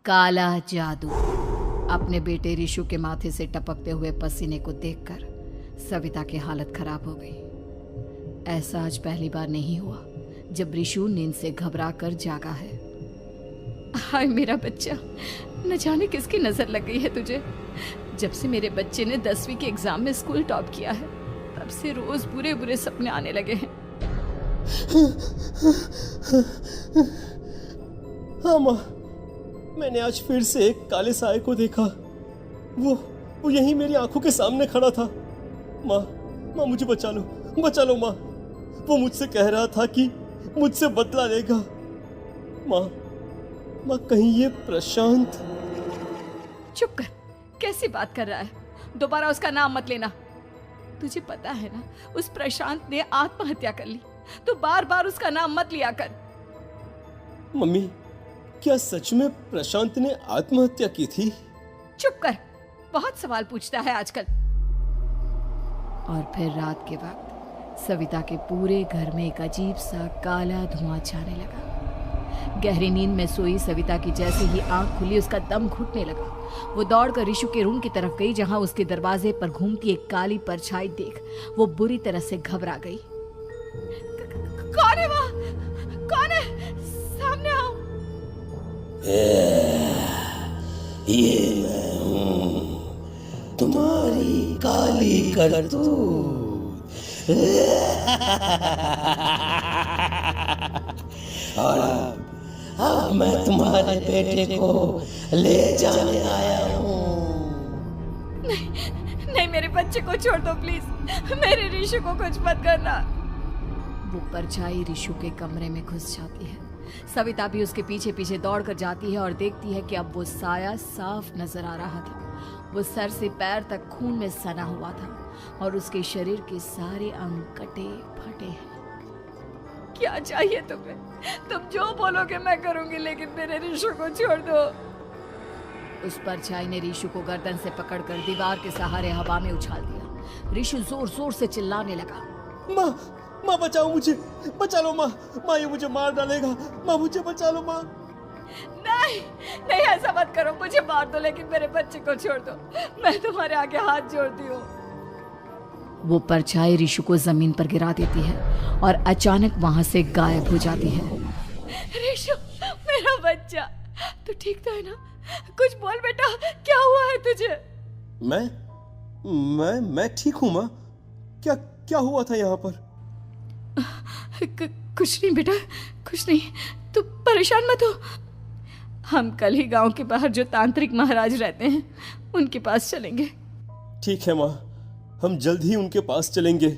काला जादू। अपने बेटे रिशु के माथे से टपकते हुए पसीने को देखकर सविता की हालत खराब हो गई। ऐसा आज पहली बार नहीं हुआ जब रिशु नींद से घबरा कर जागा है। हाय मेरा बच्चा, न जाने किसकी नजर लग गई है तुझे। जब से मेरे बच्चे ने 10वीं के एग्जाम में स्कूल टॉप किया है तब से रोज बुरे बुरे सपने आने लगे हैं। हाँ माँ, मैंने आज फिर से एक काले साए को देखा। वो यहीं मेरी आंखों के सामने खड़ा था। माँ मुझे बचा लो माँ। वो मुझसे कह रहा था कि मुझसे बदला लेगा। माँ कहीं ये प्रशांत। चुप कर, कैसी बात कर रहा है? दोबारा उसका नाम मत लेना। तुझे पता है ना, उस प्रशांत ने आत्महत्या कर ली, तो बार बार उसका नाम मत लिया कर। मम्मी, क्या सच में प्रशांत ने आत्महत्या की थी? चुप कर, बहुत सवाल पूछता है आजकल। और फिर रात के वक्त सविता के पूरे घर में एक अजीब सा काला धुआं छाने लगा। गहरी नींद में सोई सविता की जैसे ही आंख खुली उसका दम घुटने लगा। वो दौड़कर रिशु के रूम की तरफ गई जहां उसके दरवाजे पर घूमती एक काली परछाई देख वो बुरी तरह से घबरा गई। कौन है वहाँ? कौन है? सामने आओ। ये मैं हूँ, तुम्हारी काली करतूत। और अब मैं तुम्हारे बेटे को ले जाने आया हूँ। नहीं, मेरे बच्चे को छोड़ दो प्लीज। मेरे रिशु को कुछ मत करना। वो परछाई रिशु के कमरे में घुस जाती है। सविता भी उसके पीछे पीछे दौड़ कर जाती है और देखती है कि अब वो साया साफ नजर आ रहा था। वो सर से पैर तक खून में सना हुआ था और उसके शरीर के सारे अंग कटे फटे हैं। क्या चाहिए तुम्हें? तुम जो बोलोगे मैं करूंगी, लेकिन मेरे रिशु को छोड़ दो। उस परछाई ने रिशु को गर्दन से पकड़कर दीवार के सहारे हवा में उछाल दिया। रिशु जोर जोर से चिल्लाने लगा। माँ बचाओ मुझे, बचा लो माँ। माँ ये मुझे मार डालेगा। माँ मुझे बचा लो माँ। नहीं ऐसा मत करो। मुझे मार दो लेकिन मेरे बच्चे को छोड़ दो। मैं तुम्हारे आगे हाथ जोड़ती हूँ। वो परछाई रिशु को जमीन पर गिरा देती है और अचानक वहां से गायब हो जाती है। रिशु, मेरा बच्चा, तू ठीक तो है ना? कुछ बोल बेटा, क्या हुआ है तुझे? मैं ठीक हूँ माँ। क्या हुआ था यहाँ पर? कुछ नहीं बेटा, कुछ नहीं। तू परेशान मत हो। हम कल ही गांव के बाहर जो तांत्रिक महाराज रहते हैं उनके पास चलेंगे। ठीक है माँ, हम जल्द ही उनके पास चलेंगे।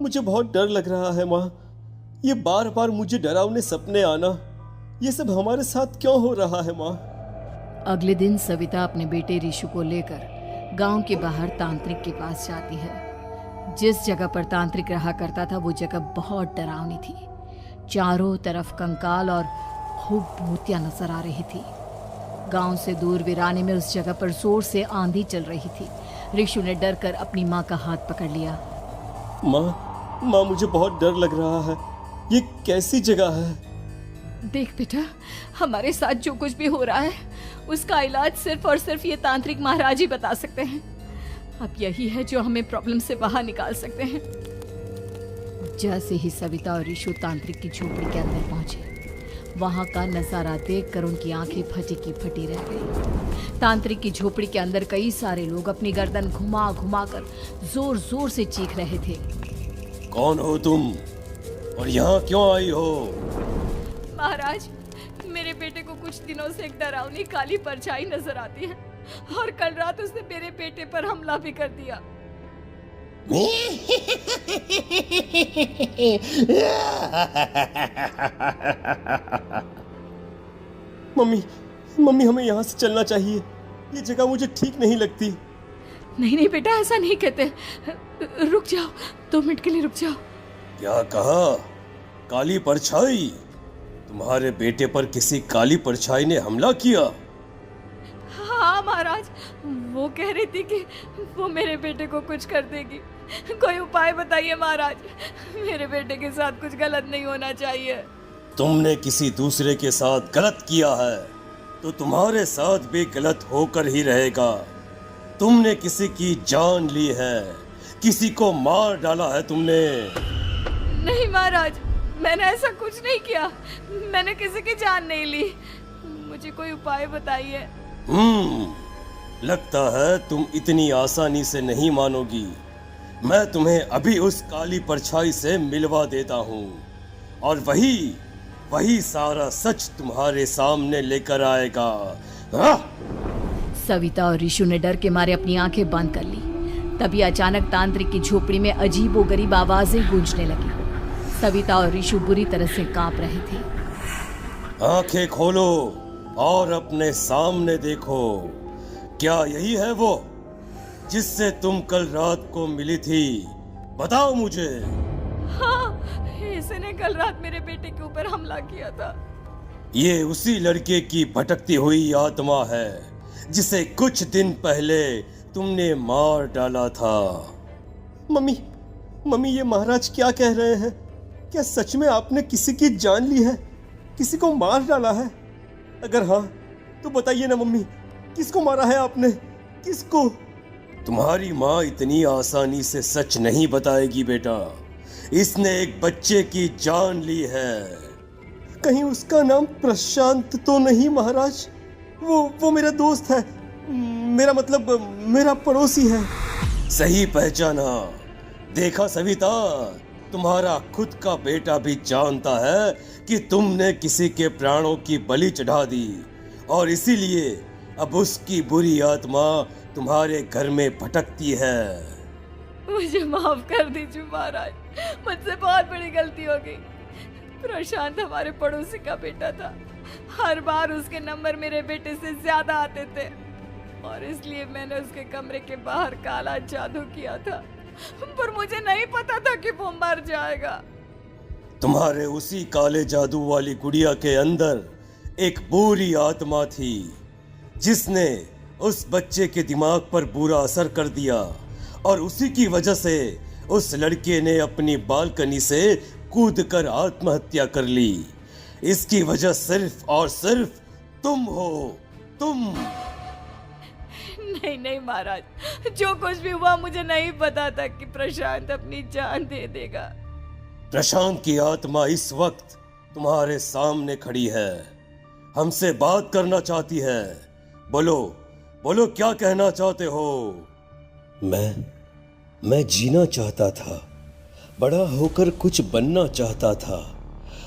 मुझे बहुत डर लग रहा है माँ। ये बार बार मुझे डरावने सपने आना, ये सब हमारे साथ क्यों हो रहा है माँ? अगले दिन सविता अपने बेटे रिशु को लेकर गांव के बाहर तांत्रिक के पास जाती है। जिस जगह पर तांत्रिक रहा करता था वो जगह बहुत डरावनी थी। चारों तरफ कंकाल और खूब भूतियां नजर आ रही थी। गांव से दूर वीराने में उस जगह पर जोर से आंधी चल रही थी। रिशु ने डर कर अपनी माँ का हाथ पकड़ लिया। माँ मुझे बहुत डर लग रहा है। ये कैसी जगह है? देख बेटा, हमारे साथ जो कुछ भी हो रहा है उसका इलाज सिर्फ और सिर्फ ये तांत्रिक महाराज ही बता सकते हैं। अब यही है जो हमें प्रॉब्लम से बाहर निकाल सकते हैं। जैसे ही सविता और रिशु तांत्रिक की झोपड़ी के अंदर पहुंचे, वहां का नजारा देखकर उनकी आंखें फटी की फटी रह गई। तांत्रिक की झोपड़ी के अंदर कई सारे लोग अपनी गर्दन घुमा घुमा कर जोर जोर से चीख रहे थे। कौन हो तुम और यहाँ क्यों आई हो? महाराज, मेरे बेटे को कुछ दिनों से एक डरावनी काली परछाई नजर आती है और कल रात उसने मेरे बेटे पर हमला भी कर दिया। मम्मी हमें यहाँ से चलना चाहिए। ये जगह मुझे ठीक नहीं लगती। नहीं बेटा, ऐसा नहीं कहते। रुक जाओ, 2 मिनट के लिए रुक जाओ। क्या कहा? काली परछाई? तुम्हारे बेटे पर किसी काली परछाई ने हमला किया? हाँ महाराज, वो कह रही थी कि वो मेरे बेटे को कुछ कर देगी। कोई उपाय बताइए महाराज, मेरे बेटे के साथ कुछ गलत नहीं होना चाहिए। तुमने किसी दूसरे के साथ गलत किया है। तो तुम्हारे साथ भी गलत होकर ही रहेगा। तुमने किसी की जान ली है, किसी को मार डाला है तुमने। नहीं महाराज, मैंने ऐसा कुछ नहीं किया। मैंने किसी की जान नहीं ली। मुझे कोई उपाय बताइए। लगता है तुम इतनी आसानी से नहीं मानोगी। मैं तुम्हें अभी उस काली परछाई से मिलवा देता हूँ और वही सारा सच तुम्हारे सामने लेकर आएगा। सविता और ऋषु ने डर के मारे अपनी आंखें बंद कर ली। तभी अचानक तांत्रिक की झोपड़ी में अजीबोगरीब आवाजें गूंजने लगी। सविता और ऋषु बुरी तरह से कांप रहे थे। आंखें खोलो और अपने सामने देखो। क्या यही है वो जिससे तुम कल रात को मिली थी? बताओ मुझे। हाँ, इसने कल रात मेरे बेटे के ऊपर हमला किया था। ये उसी लड़के की भटकती हुई आत्मा है जिसे कुछ दिन पहले तुमने मार डाला था। मम्मी ये महाराज क्या कह रहे हैं? क्या सच में आपने किसी की जान ली है, किसी को मार डाला है? अगर हाँ तो बताइए ना मम्मी, किसको मारा है आपने? किसको? तुम्हारी माँ इतनी आसानी से सच नहीं बताएगी बेटा। इसने एक बच्चे की जान ली है। कहीं उसका नाम प्रशांत तो नहीं महाराज? वो मेरा दोस्त है, मेरा मतलब मेरा पड़ोसी है। सही पहचाना। देखा सविता, तुम्हारा खुद का बेटा भी जानता है कि तुमने किसी के प्राणों की बलि चढ़ा दी और इसीलिए अब उसकी बुरी आत्मा तुम्हारे घर में भटकती है। मुझे माफ कर दीजिए महाराज, मुझसे बहुत बड़ी गलती हो गई। प्रशांत हमारे पड़ोसी का बेटा था। हर बार उसके नंबर मेरे बेटे से ज्यादा आते थे और इसलिए मैंने उसके कमरे के बाहर काला जादू किया था, पर मुझे नहीं पता था कि वो मर जाएगा। तुम्हारे उसी काले जादू वाली गुड़िया के अंदर एक बुरी आत्मा थी जिसने उस बच्चे के दिमाग पर बुरा असर कर दिया और उसी की वजह से उस लड़के ने अपनी बालकनी से कूदकर आत्महत्या कर ली। इसकी वजह सिर्फ और सिर्फ तुम हो, तुम। नहीं महाराज, जो कुछ भी हुआ मुझे नहीं पता था कि प्रशांत अपनी जान दे देगा। प्रशांत की आत्मा इस वक्त तुम्हारे सामने खड़ी है, हमसे बात करना चाहती है। बोलो क्या कहना चाहते हो? मैं जीना चाहता था, बड़ा होकर कुछ बनना चाहता था।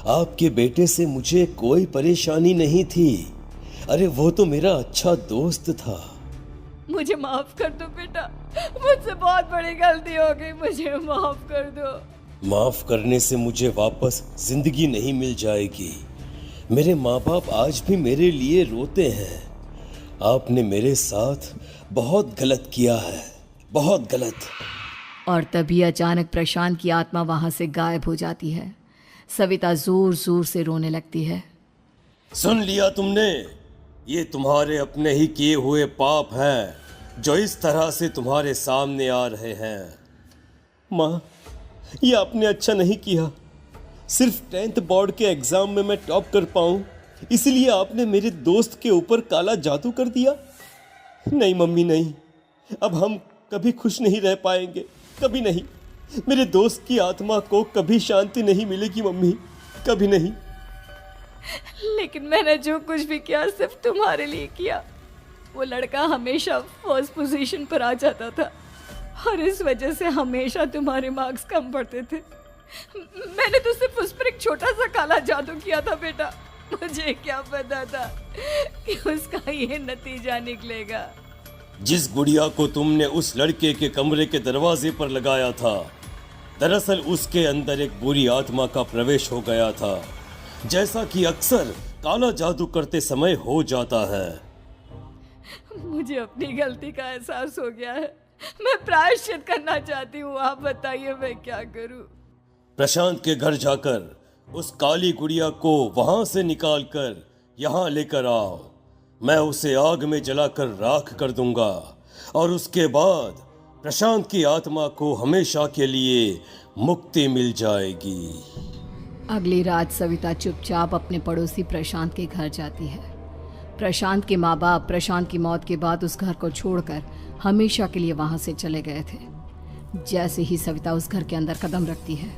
आपके बेटे से मुझे कोई परेशानी नहीं थी। अरे वो तो मेरा अच्छा दोस्त था। मुझे माफ कर दो बेटा, मुझसे बहुत बड़ी गलती हो गई, मुझे माफ कर दो। माफ करने से मुझे वापस जिंदगी नहीं मिल जाएगी। मेरे माँ बाप आज भी मेरे लिए रोते हैं। आपने मेरे साथ बहुत गलत किया है, बहुत गलत। और तभी अचानक प्रशांत की आत्मा वहां से गायब हो जाती है। सविता जोर जोर से रोने लगती है। सुन लिया तुमने? ये तुम्हारे अपने ही किए हुए पाप हैं जो इस तरह से तुम्हारे सामने आ रहे हैं। माँ, ये आपने अच्छा नहीं किया। सिर्फ 10th बोर्ड के एग्जाम में मैं टॉप कर पाऊं, इसलिए आपने मेरे दोस्त के ऊपर काला जादू कर दिया। नहीं मम्मी, नहीं, अब हम कभी खुश नहीं रह पाएंगे, कभी नहीं। मेरे दोस्त की आत्मा को कभी शांति नहीं मिलेगी मम्मी, कभी नहीं। लेकिन मैंने जो कुछ भी किया सिर्फ तुम्हारे लिए किया। वो लड़का हमेशा फर्स्ट पोजीशन पर आ जाता था और इस वजह से हमेशा तुम्हारे मार्क्स कम पड़ते थे। मैंने तो सिर्फ उस पर एक छोटा सा काला जादू किया था बेटा। मुझे क्या पता था कि उसका ये नतीजा निकलेगा। जिस गुड़िया को तुमने उस लड़के के कमरे के दरवाजे पर लगाया था, दरअसल उसके अंदर एक बुरी आत्मा का प्रवेश हो गया था, जैसा कि अक्सर काला जादू करते समय हो जाता है। मुझे अपनी गलती का एहसास हो गया है। मैं प्रायश्चित करना चाहती हूँ। आप बताइए मैं क्या करूँ? प्रशांत के घर जाकर उस काली गुड़िया को वहां से निकालकर यहाँ लेकर आओ। मैं उसे आग में जलाकर राख कर दूंगा और उसके बाद प्रशांत की आत्मा को हमेशा के लिए मुक्ति मिल जाएगी। अगली रात सविता चुपचाप अपने पड़ोसी प्रशांत के घर जाती है। प्रशांत के माँ बाप प्रशांत की मौत के बाद उस घर को छोड़कर हमेशा के लिए वहां से चले गए थे। जैसे ही सविता उस घर के अंदर कदम रखती है,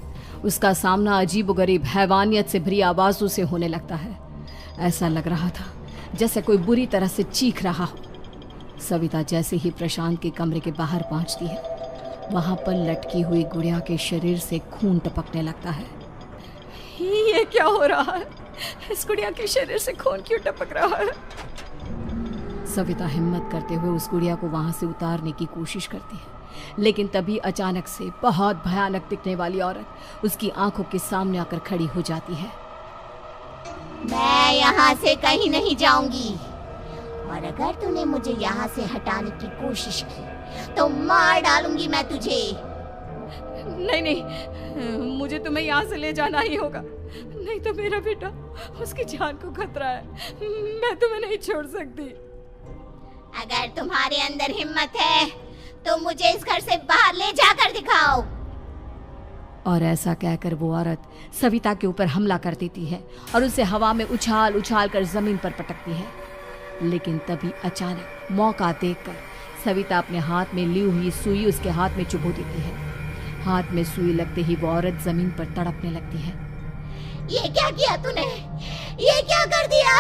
उसका सामना अजीबोगरीब हैवानियत से भरी आवाजों से होने लगता है। ऐसा लग रहा था जैसे कोई बुरी तरह से चीख रहा हो। सविता जैसे ही प्रशांत के कमरे के बाहर पहुंचती है, वहां पर लटकी हुई गुड़िया के शरीर से खून टपकने लगता है। ये क्या हो रहा है? इस गुड़िया के शरीर से खून क्यों टपक रहा है? सविता हिम्मत करते हुए उस गुड़िया को वहां से उतारने की कोशिश करती है, लेकिन तभी अचानक से बहुत भयानक दिखने वाली औरत उसकी आंखों के सामने आकर खड़ी हो जाती है। मैं यहाँ से कहीं नहीं जाऊंगी, और अगर तूने मुझे यहाँ से हटाने की कोशिश की तो मार डालूंगी मैं तुझे। नहीं नहीं, मुझे तुम्हें यहाँ से ले जाना ही होगा, नहीं तो मेरा बेटा, उसकी जान को खतरा है। मैं तुम्हें नहीं छोड़ सकती। अगर तुम्हारे अंदर हिम्मत है तो मुझे इस घर से बाहर ले जाकर दिखाओ। और ऐसा कहकर वो औरत सविता के ऊपर हमला कर देती है और उसे हवा में उछाल उछाल कर जमीन पर पटकती है। लेकिन तभी अचानक मौका देखकर सविता अपने हाथ में ली हुई सुई उसके हाथ में चुभो देती है। हाथ में सुई लगते ही वो औरत जमीन पर तड़पने लगती है। ये क्या किया तूने? ये क्या कर दिया?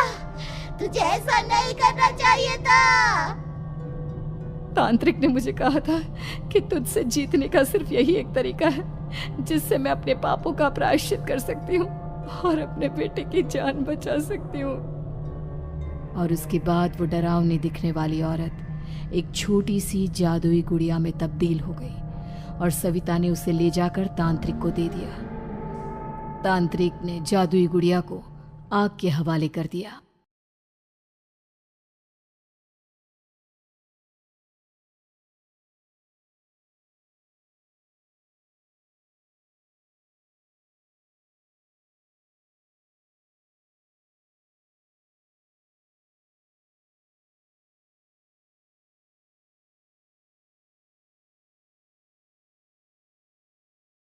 तुझे ऐसा नहीं करना चाहिए था। तांत्रिक ने मुझे कहा था कि तुझसे जीतने का सिर्फ यही एक तरीका है जिससे मैं अपने पापों का प्रायश्चित कर सकती हूँ और अपने बेटे की जान बचा सकती हूँ। और उसके बाद वो डरावनी दिखने वाली औरत एक छोटी सी जादुई गुड़िया में तब्दील हो गई और सविता ने उसे ले जाकर तांत्रिक को दे दिया। तांत्रिक ने जादुई गुड़िया को आग के हवाले कर दिया।